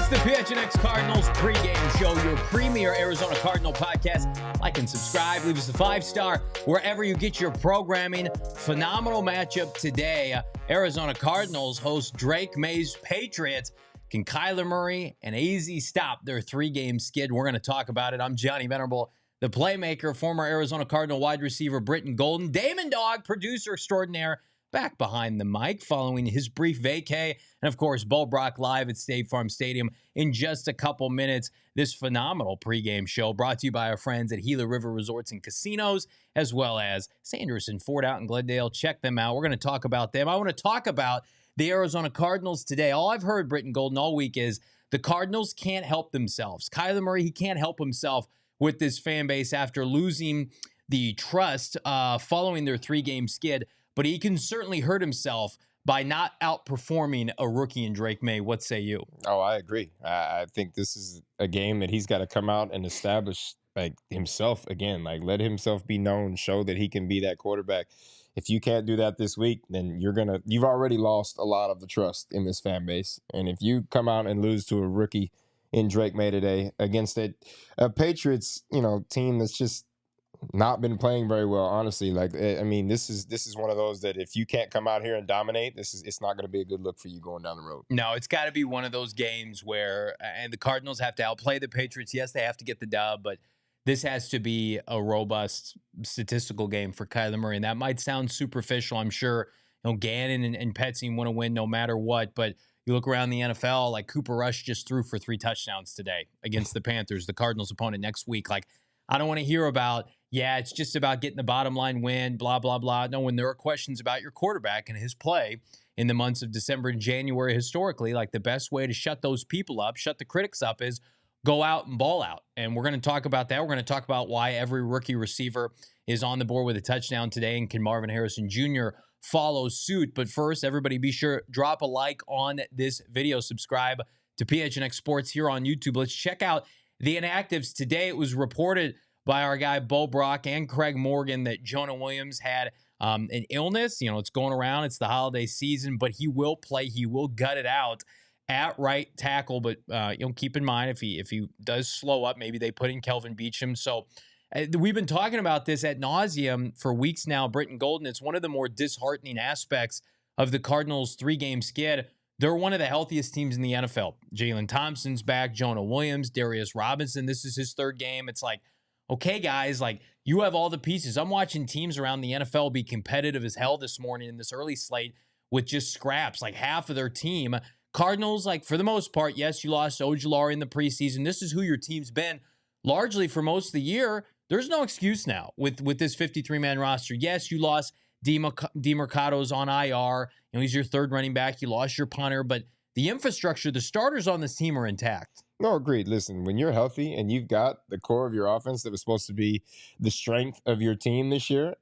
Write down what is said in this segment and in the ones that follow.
The PHNX Cardinals pregame show, your premier Arizona Cardinal podcast. Like and subscribe. Leave us a 5-star wherever you get your programming. Phenomenal matchup today. Arizona Cardinals host Drake Maye's Patriots. Can Kyler Murray and AZ stop their 3-game skid? We're going to talk about it. I'm Johnny Venerable, the playmaker, former Arizona Cardinal wide receiver Brittan Golden. Damon, Dawg, producer extraordinaire, back behind the mic following his brief vacay. And, of course, Brack live at State Farm Stadium in just a couple minutes. This phenomenal pregame show brought to you by our friends at Gila River Resorts and Casinos, as well as Sanderson Ford out in Glendale. Check them out. We're going to talk about them. I want to talk about the Arizona Cardinals today. All I've heard, Brittan Golden, all week is the Cardinals can't help themselves. Kyler Murray, he can't help himself with this fan base after losing the trust following their 3-game skid. But he can certainly hurt himself by not outperforming a rookie in Drake Maye. What say you? Oh, I agree. I think this is a game that he's got to come out and establish like himself again. Like, let himself be known, show that he can be that quarterback. If you can't do that this week, then you've already lost a lot of the trust in this fan base. And if you come out and lose to a rookie in Drake Maye today against a Patriots, team that's just not been playing very well, honestly. Like, I mean, this is one of those that if you can't come out here and dominate, it's not going to be a good look for you going down the road. No, it's got to be one of those games where, and the Cardinals have to outplay the Patriots. Yes, they have to get the dub, but this has to be a robust statistical game for Kyler Murray. And that might sound superficial. I'm sure Gannon and Petzing want to win no matter what, but you look around the NFL, like Cooper Rush just threw for 3 touchdowns today against the Panthers, the Cardinals' opponent next week. Like, I don't want to hear about, it's just about getting the bottom line win, blah, blah, blah. No, when there are questions about your quarterback and his play in the months of December and January, historically, like the best way to shut those people up, shut the critics up, is go out and ball out. And we're going to talk about that. We're going to talk about why every rookie receiver is on the board with a touchdown today, and can Marvin Harrison Jr. follow suit. But first, everybody be sure, drop a like on this video. Subscribe to PHNX Sports here on YouTube. Let's check out the Inactives. Today, it was reported by our guy Brack and Craig Morgan that Jonah Williams had an illness. It's going around. It's the holiday season, but he will play. He will gut it out at right tackle. But keep in mind, if he does slow up, maybe they put in Kelvin Beachum. So we've been talking about this ad nauseum for weeks now, Brittan Golden. It's one of the more disheartening aspects of the Cardinals' 3-game skid. They're one of the healthiest teams in the NFL. Jalen Thompson's back, Jonah Williams, Darius Robinson. This is his 3rd game. It's like, okay, guys, like, you have all the pieces. I'm watching teams around the NFL be competitive as hell this morning in this early slate with just scraps, like half of their team. Cardinals, like, for the most part, yes, you lost Ojulari in the preseason. This is who your team's been largely for most of the year. There's no excuse now with this 53-man roster. Yes, you lost DeMercado's on IR. He's your 3rd running back. You lost your punter, but the infrastructure, the starters on this team are intact. No, agreed. Listen, when you're healthy and you've got the core of your offense that was supposed to be the strength of your team this year,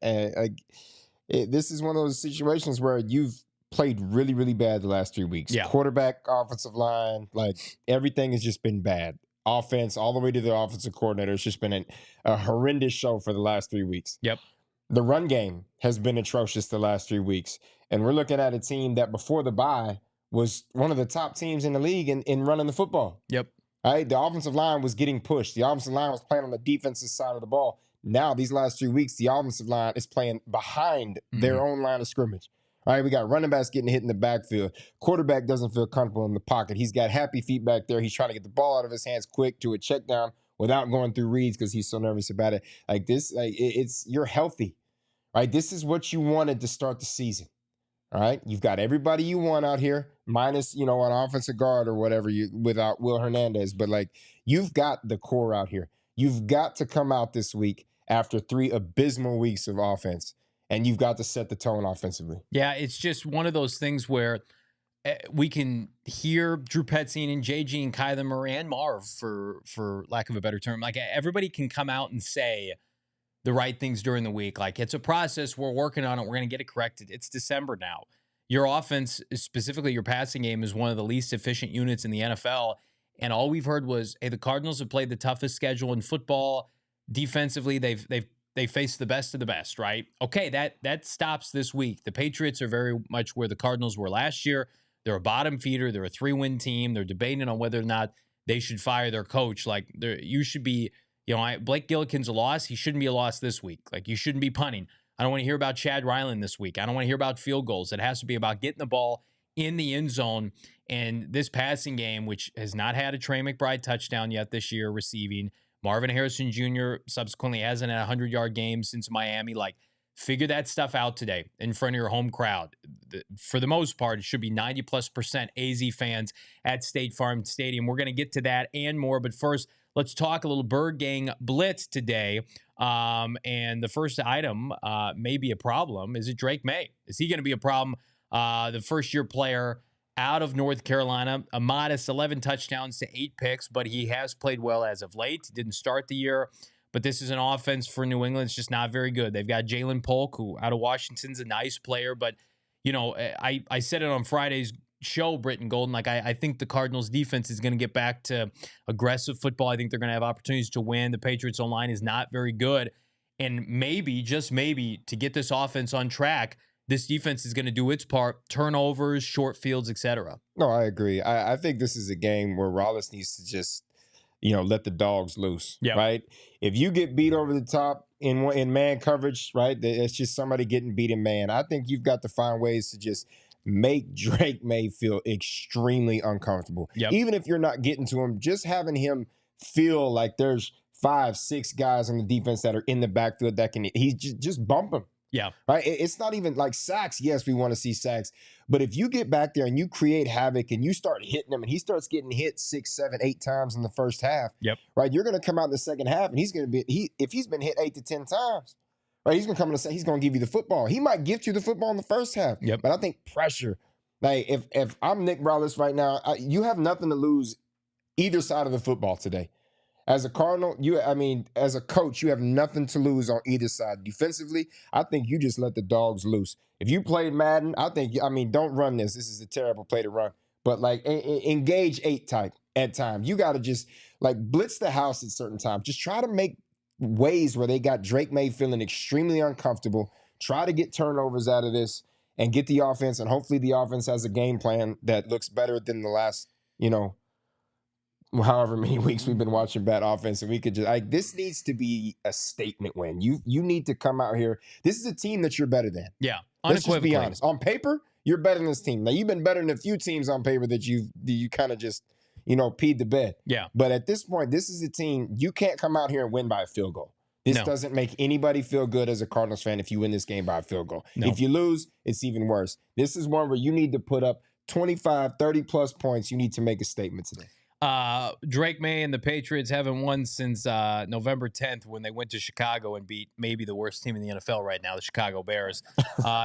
this is one of those situations where you've played really, really bad the last 3 weeks. Yeah. Quarterback, offensive line, like, everything has just been bad. Offense, all the way to the offensive coordinator, it's just been a horrendous show for the last 3 weeks. Yep. The run game has been atrocious the last 3 weeks. And we're looking at a team that before the bye was one of the top teams in the league in running the football. Yep. Right? The offensive line was getting pushed. The offensive line was playing on the defensive side of the ball. Now, these last 3 weeks, the offensive line is playing behind their own line of scrimmage. All right, we got running backs getting hit in the backfield. Quarterback doesn't feel comfortable in the pocket. He's got happy feet back there. He's trying to get the ball out of his hands quick to a check down without going through reads because he's so nervous about it. Like this, you're healthy. Right? This is what you wanted to start the season. All right, you've got everybody you want out here, minus, an offensive guard or whatever, without Will Hernandez. But, like, you've got the core out here. You've got to come out this week after 3 abysmal weeks of offense, and you've got to set the tone offensively. Yeah, it's just one of those things where we can hear Drew Petzing and JG and Kyler Murray and Marv, for lack of a better term. Like, everybody can come out and say the right things during the week. Like, it's a process. We're working on it. We're going to get it corrected. It's December now. Your offense, specifically your passing game, is one of the least efficient units in the NFL. And all we've heard was, hey, the Cardinals have played the toughest schedule in football. Defensively, they faced the best of the best, right? Okay, that stops this week. The Patriots are very much where the Cardinals were last year. They're a bottom feeder. They're a 3-win team. They're debating on whether or not they should fire their coach. Like, you should be, Blake Gillikin's a loss. He shouldn't be a loss this week. Like, you shouldn't be punting. I don't want to hear about Chad Ryland this week. I don't want to hear about field goals. It has to be about getting the ball in the end zone. And this passing game, which has not had a Trey McBride touchdown yet this year receiving, Marvin Harrison Jr. subsequently hasn't had a 100-yard game since Miami. Like, figure that stuff out today in front of your home crowd. For the most part, it should be 90+% AZ fans at State Farm Stadium. We're going to get to that and more. But first, let's talk a little Birdgang Blitz today. And the first item may be a problem. Is it Drake Maye? Is he going to be a problem? The first-year player out of North Carolina, a modest 11 touchdowns to 8 picks, but he has played well as of late. He didn't start the year, but this is an offense for New England. It's just not very good. They've got Jalen Polk, who out of Washington's a nice player, but, I said it on Friday's show, Brittan Golden, like I think the Cardinals defense is going to get back to aggressive football. I think they're going to have opportunities to win. The Patriots online is not very good. And maybe, just maybe, to get this offense on track, this defense is going to do its part, turnovers, short fields, etc. No, I agree. I think this is a game where Rollins needs to just, let the dogs loose, right? If you get beat over the top in man coverage, right, it's just somebody getting beat in man. I think you've got to find ways to just make Drake Maye feel extremely uncomfortable. Even if you're not getting to him, just having him feel like there's 5-6 guys on the defense that are in the backfield that can, he's just bump him. Right. It's not even like sacks. Yes, we want to see sacks. But if you get back there and you create havoc and you start hitting him and he starts getting hit 6, 7, 8 times in the first half, right, you're going to come out in the second half and he's going to be, if he's been hit 8 to 10 times, right, he's going to come in and say he's going to give you the football. He might gift you the football in the first half. But I think pressure, like if I'm Nick Rollins right now, you have nothing to lose either side of the football today. As a Cardinal, as a coach, you have nothing to lose on either side. Defensively, I think you just let the dogs loose. If you played Madden, don't run this. This is a terrible play to run. But, engage 8 type at times. You got to just, blitz the house at certain times. Just try to make ways where they got Drake Maye feeling extremely uncomfortable. Try to get turnovers out of this and get the offense. And hopefully the offense has a game plan that looks better than the last, however many weeks we've been watching bad offense, and we could just this needs to be a statement win. You need to come out here. This is a team that you're better than. Let's just be honest. On paper, you're better than this team. Now you've been better than a few teams on paper that you kind of just peed the bed. But at this point, this is a team you can't come out here and win by a field goal. This doesn't make anybody feel good as a Cardinals fan if you win this game by a field goal. If you lose, it's even worse. This is one where you need to put up 25, 30 plus points. You need to make a statement today. Drake Maye and the Patriots haven't won since November 10th when they went to Chicago and beat maybe the worst team in the NFL right now, the Chicago Bears.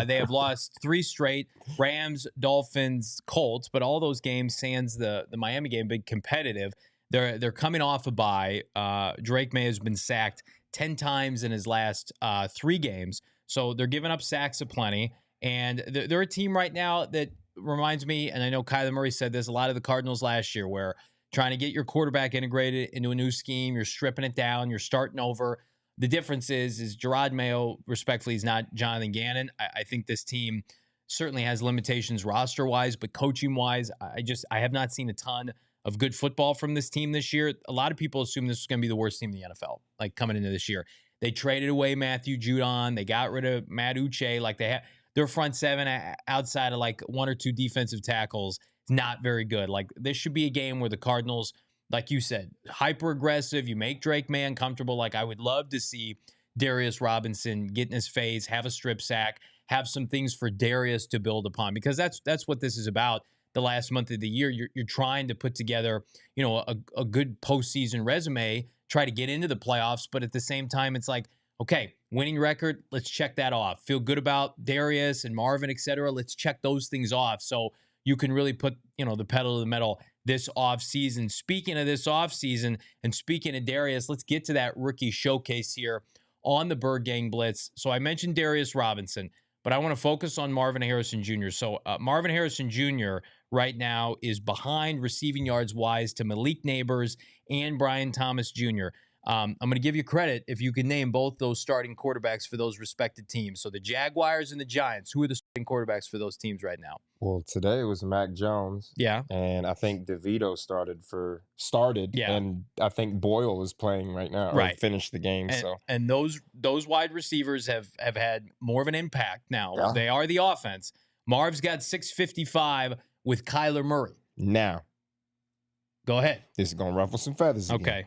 They have lost 3 straight, Rams, Dolphins, Colts, but all those games, sans the Miami game, big competitive. They're coming off a bye. Drake Maye has been sacked 10 times in his last 3 games, so they're giving up sacks aplenty. And they're a team right now that reminds me, and I know Kyler Murray said this, a lot of the Cardinals last year, where trying to get your quarterback integrated into a new scheme, you're stripping it down, you're starting over. The difference is Gerard Mayo, respectfully, is not Jonathan Gannon. I think this team certainly has limitations roster-wise, but coaching-wise, I have not seen a ton of good football from this team this year. A lot of people assume this is going to be the worst team in the NFL, coming into this year. They traded away Matthew Judon. They got rid of Matt Uche. Their front 7 outside of 1 or 2 defensive tackles is not very good. This should be a game where the Cardinals, like you said, hyper aggressive. You make Drake Maye uncomfortable. I would love to see Darius Robinson get in his face, have a strip sack, have some things for Darius to build upon, because that's what this is about. The last month of the year, you're trying to put together, a good postseason resume, try to get into the playoffs, but at the same time, it's Okay, winning record, let's check that off. Feel good about Darius and Marvin, et cetera. Let's check those things off so you can really put, the pedal to the metal this offseason. Speaking of this offseason and speaking of Darius, let's get to that rookie showcase here on the Birdgang Blitz. So I mentioned Darius Robinson, but I want to focus on Marvin Harrison Jr. So Marvin Harrison Jr. right now is behind receiving yards wise to Malik Neighbors and Brian Thomas Jr. I'm going to give you credit if you can name both those starting quarterbacks for those respected teams. So the Jaguars and the Giants, who are the starting quarterbacks for those teams right now? Well, today it was Mac Jones. Yeah. And I think DeVito started. Yeah. And I think Boyle is playing right now. Right. Or finished the game. And those wide receivers have had more of an impact now. Yeah. They are the offense. Marv's got 655 with Kyler Murray. Now. Go ahead. This is going to ruffle some feathers again. Okay.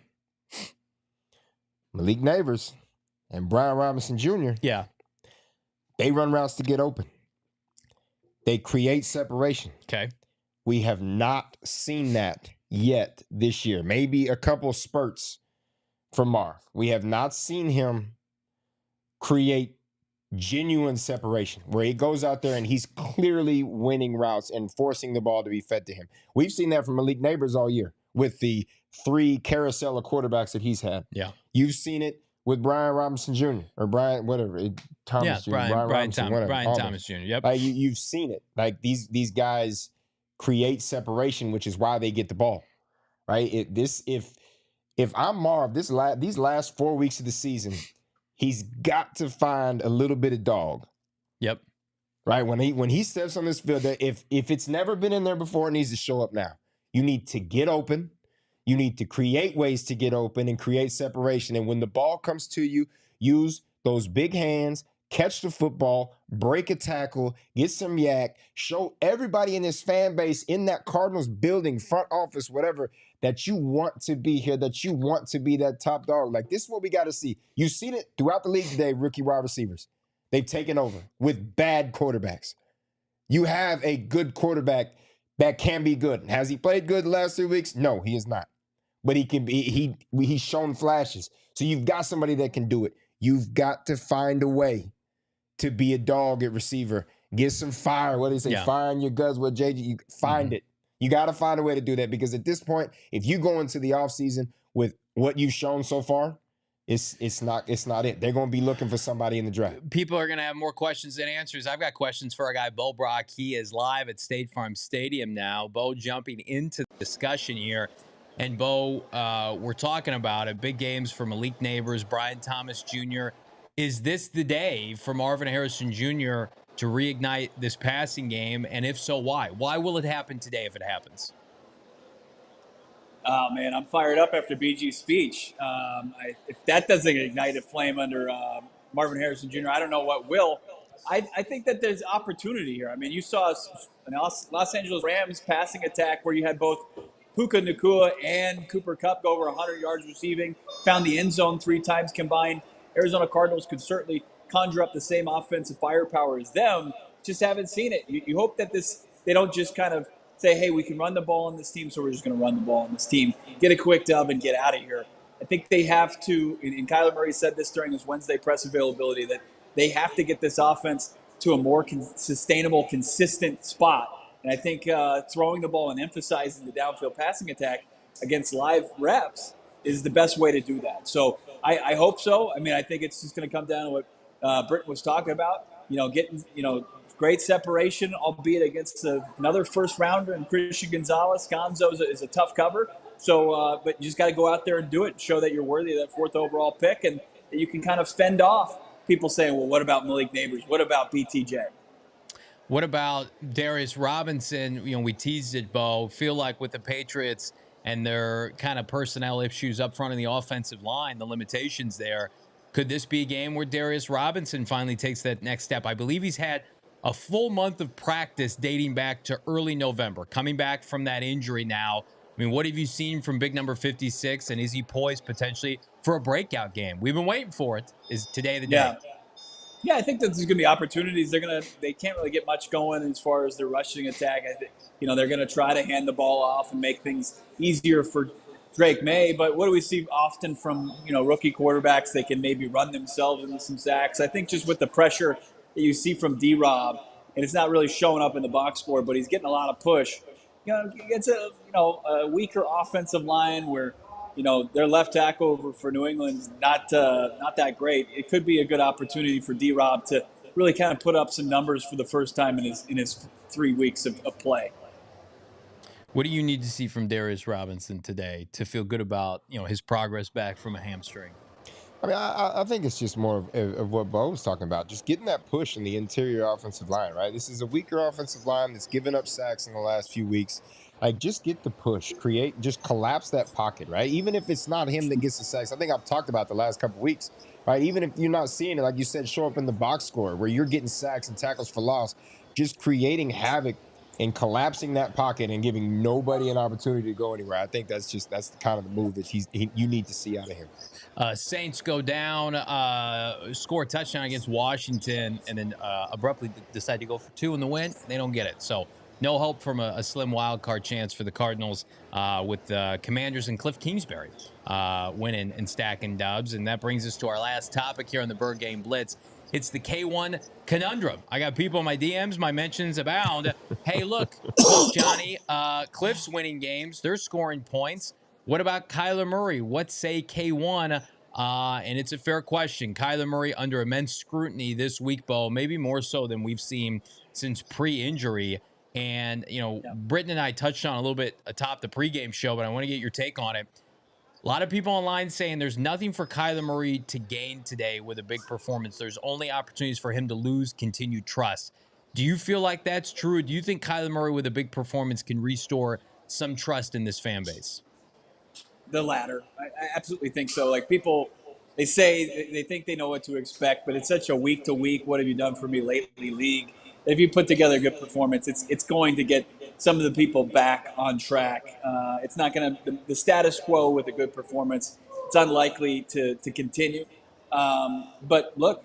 Malik Neighbors and Brian Robinson Jr. Yeah. They run routes to get open. They create separation. Okay. We have not seen that yet this year. Maybe a couple spurts from Marv. We have not seen him create genuine separation where he goes out there and he's clearly winning routes and forcing the ball to be fed to him. We've seen that from Malik Neighbors all year with the 3 carousel of quarterbacks that he's had. Yeah. You've seen it with Brian Robinson Jr. or Brian, whatever, Thomas Jr. Brian Robinson, whatever. Brian Thomas Jr. Yep. Like you've seen it. Like these guys create separation, which is why they get the ball. Right? If I'm Marv, these last 4 weeks of the season, he's got to find a little bit of Dawg. Yep. Right? When he steps on this field, if it's never been in there before, it needs to show up now. You need to get open. You need to create ways to get open and create separation. And when the ball comes to you, use those big hands, catch the football, break a tackle, get some yak, show everybody in this fan base, in that Cardinals building, front office, whatever, that you want to be here, that you want to be that top dog. Like, this is what we got to see. You've seen it throughout the league today, rookie wide receivers. They've taken over with bad quarterbacks. You have a good quarterback that can be good. Has he played good the last 3 weeks? No, he is not. But he can be, he's shown flashes. So you've got somebody that can do it. You've got to find a way to be a dog at receiver. Get some fire. What do they say? Yeah. Fire in your guts with JJ. You find it. You got to find a way to do that, because at this point, if you go into the offseason with what you've shown so far, it's not it. They're going to be looking for somebody in the draft. People are going to have more questions than answers. I've got questions for our guy, Bo Brack. He is live at State Farm Stadium now. Bo jumping into the discussion here. And Bo, we're talking about it. Big games for Malik Neighbors, Brian Thomas Jr. Is this the day for Marvin Harrison Jr. to reignite this passing game? And if so, why? Why will it happen today if it happens? Oh, man, I'm fired up after BG's speech. If that doesn't ignite a flame under Marvin Harrison Jr., I don't know what will. I think that there's opportunity here. I mean, you saw an Los Angeles Rams passing attack where you had both Puka Nacua and Cooper Kupp go over 100 yards receiving, found the end zone 3 times combined. Arizona Cardinals could certainly conjure up the same offensive firepower as them. Just haven't seen it. You hope that they don't just kind of say, hey, we can run the ball on this team, so we're just going to run the ball on this team. Get a quick dub and get out of here. I think they have to, and Kyler Murray said this during his Wednesday press availability, that they have to get this offense to a more sustainable, consistent spot. And I think throwing the ball and emphasizing the downfield passing attack against live reps is the best way to do that. So I hope so. I mean, I think it's just going to come down to what Brittan was talking about, getting, great separation, albeit against another first rounder and Christian Gonzalez. Gonzo is a tough cover. So, but you just got to go out there and do it and show that you're worthy of that 4th overall pick, and that you can kind of fend off people saying, well, what about Malik Neighbors? What about BTJ? What about Darius Robinson? We teased it, Bo. Feel like with the Patriots and their kind of personnel issues up front in the offensive line, the limitations there, could this be a game where Darius Robinson finally takes that next step? I believe he's had a full month of practice dating back to early November, coming back from that injury now. I mean, what have you seen from big number 56, and is he poised potentially for a breakout game? We've been waiting for it. Is today the day? Yeah, I think that there's going to be opportunities. They can't really get much going as far as their rushing attack. I think, they're going to try to hand the ball off and make things easier for Drake Maye, but what do we see often from rookie quarterbacks? They can maybe run themselves into some sacks. I think just with the pressure that you see from D-Rob, and it's not really showing up in the box score, but he's getting a lot of push. It's a weaker offensive line where their left tackle for New England's not that great. It could be a good opportunity for D-Rob to really kind of put up some numbers for the first time in his 3 weeks of play. What do you need to see from Darius Robinson today to feel good about his progress back from a hamstring? I mean, I think it's just more of what Bo was talking about, just getting that push in the interior offensive line, right? This is a weaker offensive line that's given up sacks in the last few weeks. Like, just get the push, just collapse that pocket, right? Even if it's not him that gets the sacks. I think I've talked about the last couple of weeks, right? Even if you're not seeing it, like you said, show up in the box score where you're getting sacks and tackles for loss, just creating havoc and collapsing that pocket and giving nobody an opportunity to go anywhere. I think that's the kind of the move that you need to see out of him. Saints go down, score a touchdown against Washington, and then abruptly decide to go for 2 in the win. They don't get it. So no hope from a slim wild card chance for the Cardinals with the Commanders and Cliff Kingsbury winning and stacking dubs. And that brings us to our last topic here on the Birdgang Blitz. It's the K1 conundrum. I got people in my DMs, my mentions abound. Hey, look, Johnny, Cliff's winning games. They're scoring points. What about Kyler Murray? What say K1? And it's a fair question. Kyler Murray under immense scrutiny this week, Bo, maybe more so than we've seen since pre-injury. And, Brittan and I touched on a little bit atop the pregame show, but I want to get your take on it. A lot of people online saying there's nothing for Kyler Murray to gain today with a big performance. There's only opportunities for him to lose continued trust. Do you feel like that's true? Do you think Kyler Murray with a big performance can restore some trust in this fan base? The latter. I absolutely think so. Like, people, they say they think they know what to expect, but it's such a week-to-week, what have you done for me lately league. If you put together a good performance, it's going to get some of the people back on track. It's not going to – the status quo with a good performance, it's unlikely to continue. But, look,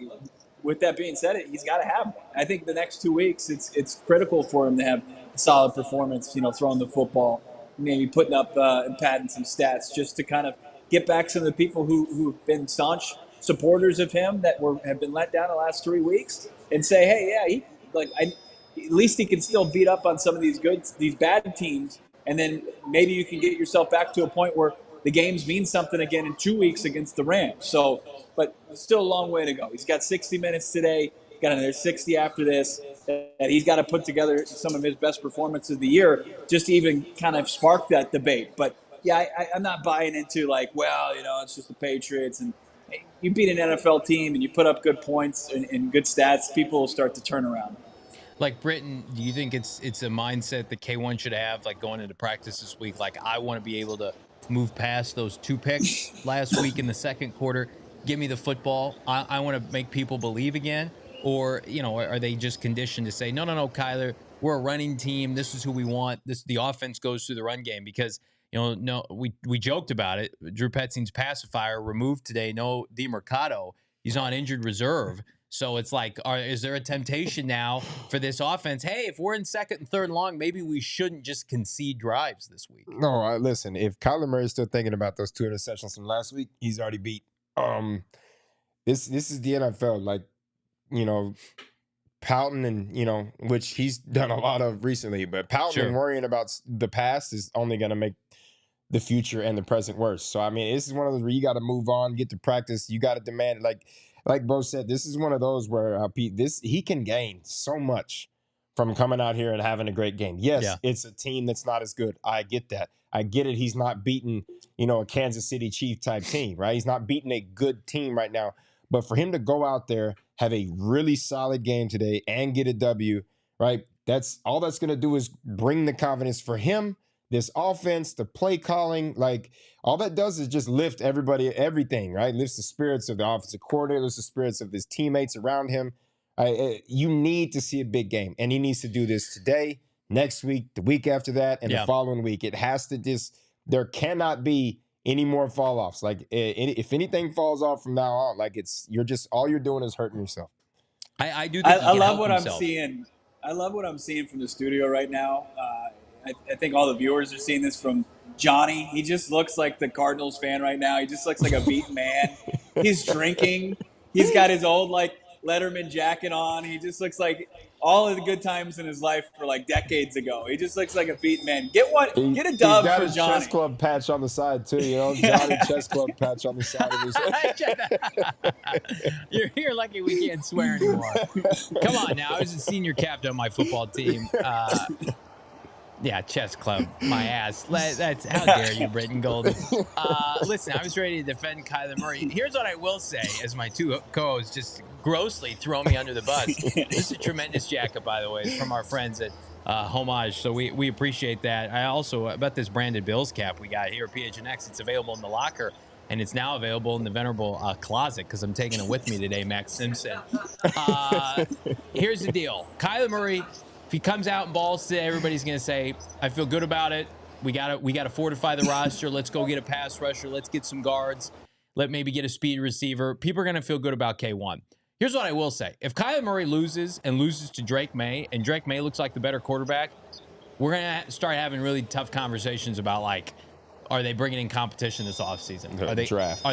with that being said, he's got to have one. I think the next 2 weeks, it's critical for him to have a solid performance, throwing the football, maybe putting up and padding some stats just to kind of get back some of the people who've been staunch supporters of him that have been let down the last 3 weeks and say, hey, yeah, at least he can still beat up on some of these bad teams, and then maybe you can get yourself back to a point where the games mean something again in 2 weeks against the Rams. So, but still a long way to go. He's got 60 minutes today, got another 60 after this, that he's got to put together some of his best performances of the year just to even kind of spark that debate. But yeah, I'm not buying into it's just the Patriots, and you beat an NFL team and you put up good points and good stats, people will start to turn around. Like, Brittan, do you think it's a mindset that K1 should have, like going into practice this week? Like, I want to be able to move past those 2 picks last week in the second quarter. Give me the football. I want to make people believe again. Or, are they just conditioned to say, no, Kyler, we're a running team. This is who we want. The offense goes through the run game because, we joked about it. Drew Petzing's pacifier removed today. No DeMercado. He's on injured reserve. So it's like, is there a temptation now for this offense? Hey, if we're in second and third and long, maybe we shouldn't just concede drives this week. No, listen, if Kyler Murray is still thinking about those 2 interceptions from last week, he's already beat. This is the NFL. Like, pouting and, which he's done a lot of recently, but pouting and worrying about the past is only going to make the future and the present worse. So, I mean, this is one of those where you got to move on, get to practice. You got to demand, like Bo said, this is one of those where he can gain so much from coming out here and having a great game. Yes, It's a team that's not as good. I get that. I get it. He's not beating, a Kansas City Chief type team, right? He's not beating a good team right now. But for him to go out there, have a really solid game today and get a W, right? That's all that's going to do is bring the confidence for him, this offense, the play calling. Like, all that does is just lift everything, right? Lifts the spirits of the offensive coordinator, lifts the spirits of his teammates around him. You need to see a big game, and he needs to do this today, next week, the week after that, and the following week. It has to there cannot be any more fall offs. Like, if anything falls off from now on, like, all you're doing is hurting yourself. I do think I love what I'm seeing. I love what I'm seeing from the studio right now. I think all the viewers are seeing this from Johnny. He just looks like the Cardinals fan right now. He just looks like a beaten man. He's drinking. He's got his old like Letterman jacket on. He just looks like all of the good times in his life were like decades ago. He just looks like a beaten man. Get a dub he's got for his Johnny. chess club patch on the side too. You know, Johnny chess club patch on the side of his You're lucky we can't swear anymore. Come on now. I was a senior captain on my football team. Yeah, chess club, my ass. That's how dare you, Brittan Golden. Listen, I was ready to defend Kyler Murray. Here's what I will say, as my two co-hosts just grossly throw me under the bus. This is a tremendous jacket, by the way. It's from our friends at Homage, so we appreciate that. I also, about this branded Bills cap we got here at PHNX, it's available in the locker, and it's now available in the Venerable closet because I'm taking it with me today, Max Simpson. Here's the deal. Kyler Murray, if he comes out and balls today, everybody's going to say, I feel good about it. We gotta fortify the roster. Let's go get a pass rusher. Let's get some guards. Let maybe get a speed receiver. People are going to feel good about K1. Here's what I will say. If Kyler Murray loses to Drake Maye, and Drake Maye looks like the better quarterback, we're going to start having really tough conversations about, like, are they bringing in competition this offseason? Are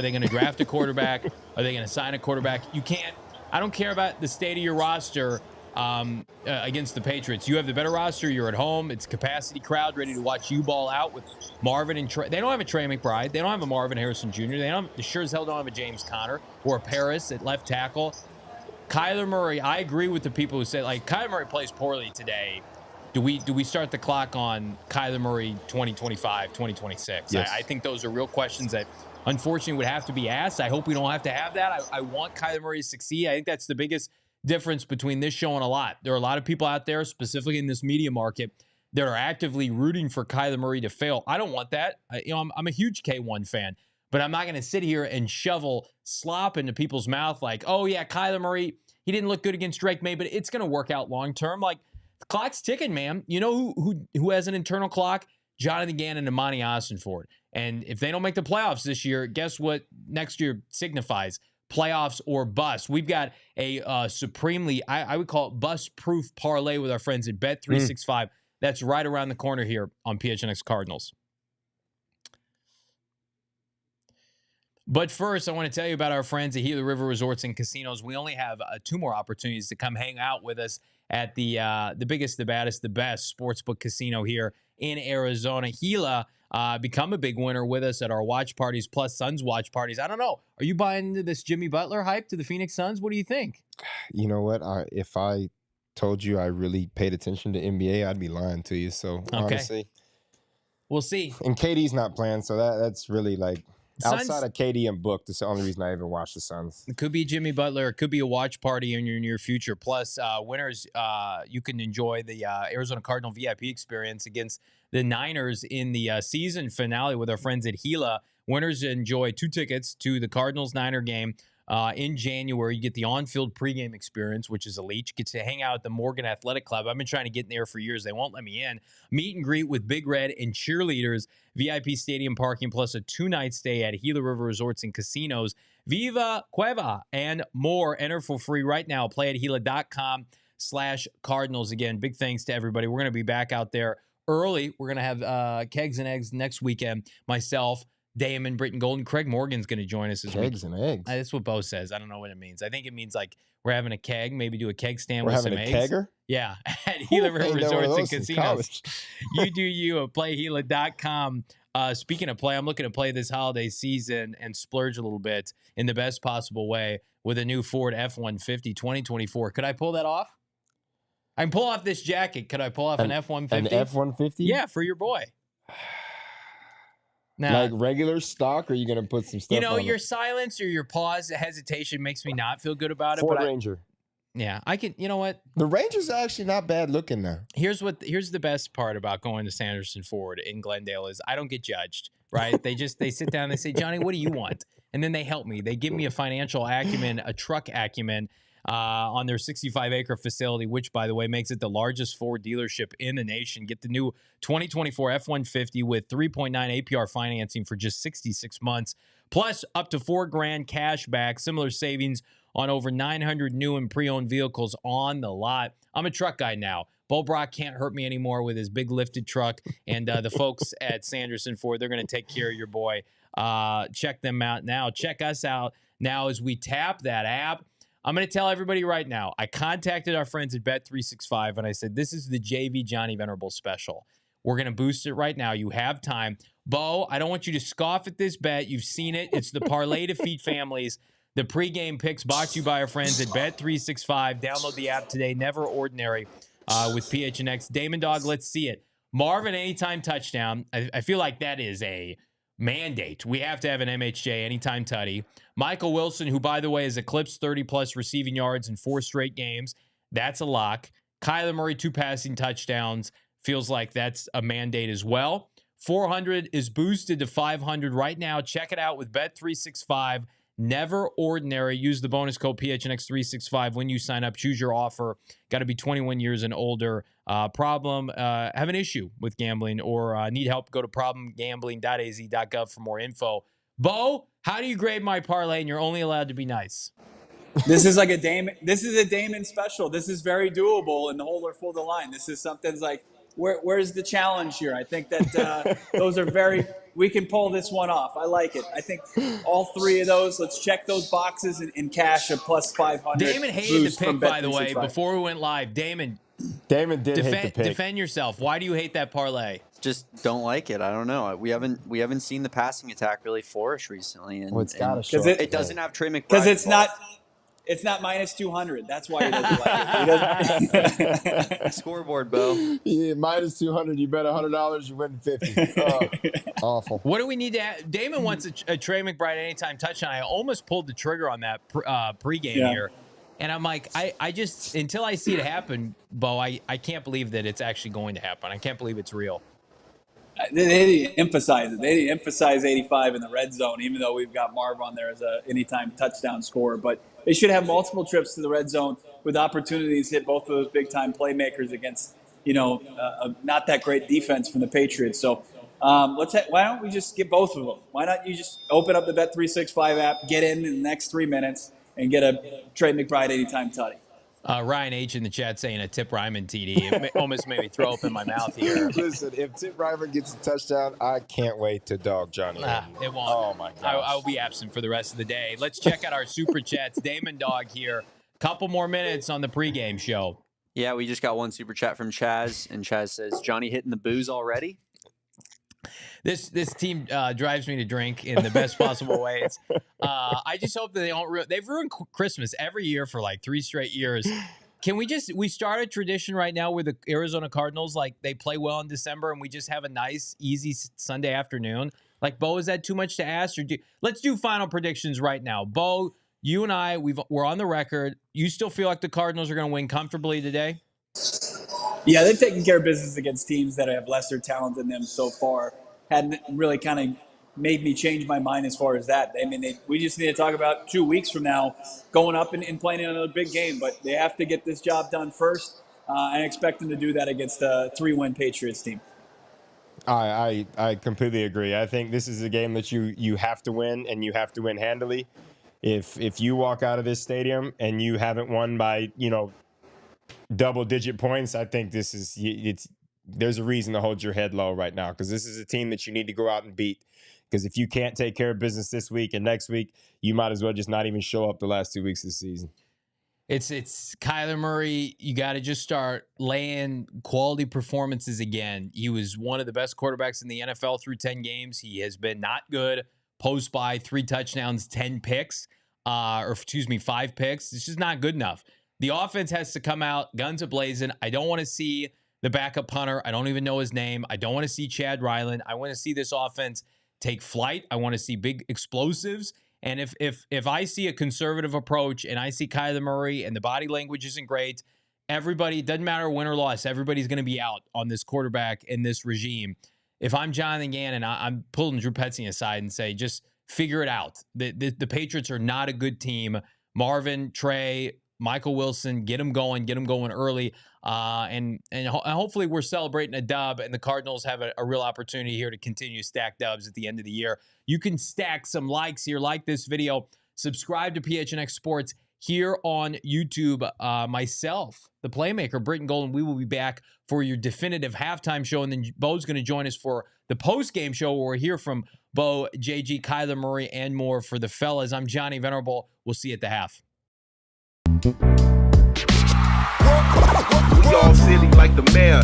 they going to draft a quarterback? Are they going to sign a quarterback? You can't. I don't care about the state of your roster against the Patriots. You have the better roster. You're at home. It's capacity crowd ready to watch you ball out with Marvin and Trey. They don't have a Trey McBride. They don't have a Marvin Harrison Jr. They sure as hell don't have a James Conner or a Paris at left tackle. Kyler Murray, I agree with the people who say, like, Kyler Murray plays poorly today. Do we start the clock on Kyler Murray 2025, 2026? Yes. I think those are real questions that unfortunately would have to be asked. I hope we don't have to have that. I want Kyler Murray to succeed. I think that's the biggest difference between this show and a lot. There are a lot of people out there, specifically in this media market, that are actively rooting for Kyler Murray to fail. I don't want that. I'm a huge K1 fan, but I'm not going to sit here and shovel slop into people's mouth like, oh yeah, Kyler Murray, he didn't look good against Drake Maye, but it's going to work out long term. Like, the clock's ticking, man. You know who has an internal clock? Jonathan Gannon and Monty Ossenford. And if they don't make the playoffs this year, guess what next year signifies? Playoffs or bust. We've got a supremely, I would call it bust-proof parlay with our friends at Bet365. That's right around the corner here on PHNX Cardinals. But first, I want to tell you about our friends at Gila River Resorts and Casinos. We only have 2 more opportunities to come hang out with us at the biggest, the baddest, the best sportsbook casino here in Arizona. Gila, become a big winner with us at our watch parties plus Suns watch parties. I don't know. Are you buying into this Jimmy Butler hype to the Phoenix Suns? What do you think? You know what? If I told you I really paid attention to NBA, I'd be lying to you. So honestly, we'll see. And KD's not playing, so that's really like Suns, outside of KD and Book. That's the only reason I even watch the Suns. It could be Jimmy Butler. It could be a watch party in your near future. Plus, winners, you can enjoy the Arizona Cardinal VIP experience against the Niners in the season finale with our friends at Gila. Winners enjoy 2 tickets to the Cardinals-Niner game in January. You get the on-field pregame experience, which is elite. You get to hang out at the Morgan Athletic Club. I've been trying to get in there for years. They won't let me in. Meet and greet with Big Red and cheerleaders, VIP stadium parking, plus a 2-night stay at Gila River Resorts and Casinos. Viva Cueva and more. Enter for free right now. Play at Gila.com/Cardinals. Again, big thanks to everybody. We're going to be back out there early. We're going to have Kegs and Eggs next weekend. Myself, Damon, Brittan Golden, Craig Morgan's going to join us this week. Eggs and eggs. That's what Bo says. I don't know what it means. I think it means like we're having a keg, maybe do a keg stand We're with having some a eggs. kegger? Yeah, at Gila River Resorts and Casinos. You do you at PlayGila.com. Speaking of play, I'm looking to play this holiday season and splurge a little bit in the best possible way with a new Ford F-150 2024. Could I pull that off? I can pull off this jacket. Could I pull off an F-150? An F-150? Yeah, for your boy. Now, like regular stock, or are you going to put some stuff on your it? silence or your pause, the hesitation makes me not feel good about it. Ford but Ranger. I can, you know what? The Ranger's actually not bad looking now. Here's the best part about going to Sanderson Ford in Glendale is I don't get judged, right? They sit down, they say, Johnny, what do you want? And then they help me. They give me a financial acumen, a truck acumen, on their 65-acre facility, which, by the way, makes it the largest Ford dealership in the nation. Get the new 2024 F-150 with 3.9 APR financing for just 66 months, plus up to $4,000 cash back. Similar savings on over 900 new and pre-owned vehicles on the lot. I'm a truck guy now. Bo Brock can't hurt me anymore with his big lifted truck. And the folks at Sanderson Ford, they're going to take care of your boy. Check them out now. Check us out now as we tap that app. I'm going to tell everybody right now, I contacted our friends at Bet365, and I said, this is the JV Johnny Venerable special. We're going to boost it right now. You have time. Bo, I don't want you to scoff at this bet. You've seen it. It's the parlay to feed families. The pregame picks brought to you by our friends at Bet365. Download the app today. Never ordinary with PHNX. Damon, Dawg, let's see it. Marvin, anytime touchdown. I feel like that is a mandate. We have to have an MHJ anytime tutty. Michael Wilson, who, by the way, has eclipsed 30-plus receiving yards in 4 straight games. That's a lock. Kyler Murray, 2 passing touchdowns. Feels like that's a mandate as well. 400 is boosted to 500 right now. Check it out with Bet365. Never ordinary. Use the bonus code PHNX365 when you sign up. Choose your offer. Got to be 21 years and older. Have an issue with gambling or need help, go to problemgambling.az.gov for more info. Bo, how do you grade my parlay? And you're only allowed to be nice. This is like a Damon. This is a Damon special. This is very doable in the hold or fold the line. This is something's like, where's the challenge here? I think that those are very. We can pull this one off. I like it. I think all 3 of those. Let's check those boxes and cash a plus 500. Damon hated the pick, by the way. Before we went live, Damon did hate the pick. Defend yourself. Why do you hate that parlay? Just don't like it. I don't know. We haven't seen the passing attack really flourish recently, and it doesn't have Trey McBride because it's not minus 200. That's why he doesn't like it. He doesn't. Scoreboard, Bo. Yeah, minus 200. You bet $100, you win 50. Oh, awful. What do we need to have? Damon wants a Trey McBride anytime touchdown. I almost pulled the trigger on that pregame here. And I'm like, I just, until I see it happen, Bo, I can't believe that it's actually going to happen. I can't believe it's real. They didn't emphasize it. They didn't emphasize 85 in the red zone, even though we've got Marv on there as a anytime touchdown scorer. But they should have multiple trips to the red zone with opportunities to hit both of those big-time playmakers against, not that great defense from the Patriots. So why don't we just get both of them? Why not you just open up the Bet365 app, get in the next 3 minutes, and get a Trey McBride anytime tutty? Ryan H in the chat saying a Tip Ryman TD. It almost made me throw up in my mouth here. Listen, if Tip Ryman gets a touchdown, I can't wait to dog Johnny. It won't. Oh, my gosh. I'll be absent for the rest of the day. Let's check out our super chats. Damon, Dawg here. Couple more minutes on the pregame show. Yeah, we just got one super chat from Chaz, and Chaz says, Johnny hitting the booze already? This team drives me to drink in the best possible ways. I just hope that they don't they've ruined Christmas every year for like 3 straight years. Can we start a tradition right now where the Arizona Cardinals, like, they play well in December and we just have a nice, easy Sunday afternoon? Like, Bo, is that too much to ask? Let's do final predictions right now. Bo, you and I, we're on the record. You still feel like the Cardinals are going to win comfortably today? Yeah, they're taking care of business against teams that have lesser talent than them so far. Hadn't really kind of made me change my mind as far as that. I mean, we just need to talk about 2 weeks from now going up and playing in another big game. But they have to get this job done first, and expect them to do that against a 3-win Patriots team. I completely agree. I think this is a game that you have to win, and you have to win handily. If you walk out of this stadium and you haven't won by double-digit points, I think there's a reason to hold your head low right now, because this is a team that you need to go out and beat. Because if you can't take care of business this week and next week, you might as well just not even show up the last 2 weeks of the season. It's Kyler Murray. You got to just start laying quality performances again. He was one of the best quarterbacks in the NFL through 10 games. He has been not good. Post by 3 touchdowns, 10 picks, 5 picks. It's just not good enough. The offense has to come out guns a-blazing. I don't want to see the backup punter. I don't even know his name. I don't want to see Chad Ryland. I want to see this offense take flight. I want to see big explosives. And if I see a conservative approach and I see Kyler Murray and the body language isn't great, everybody, it doesn't matter win or loss, everybody's going to be out on this quarterback in this regime. If I'm Jonathan Gannon, I'm pulling Drew Petzing aside and say, just figure it out. The Patriots are not a good team. Marvin, Trey, Michael Wilson, get them going early. And hopefully we're celebrating a dub, and the Cardinals have a real opportunity here to continue to stack dubs at the end of the year. You can stack some likes here, like this video, subscribe to PHNX Sports, here on YouTube. Myself, the Playmaker, Brittan Golden, we will be back for your definitive halftime show, and then Bo's going to join us for the post-game show where we'll hear from Bo, JG, Kyler Murray, and more for the fellas. I'm Johnny Venerable. We'll see you at the half. We all silly like the mayor.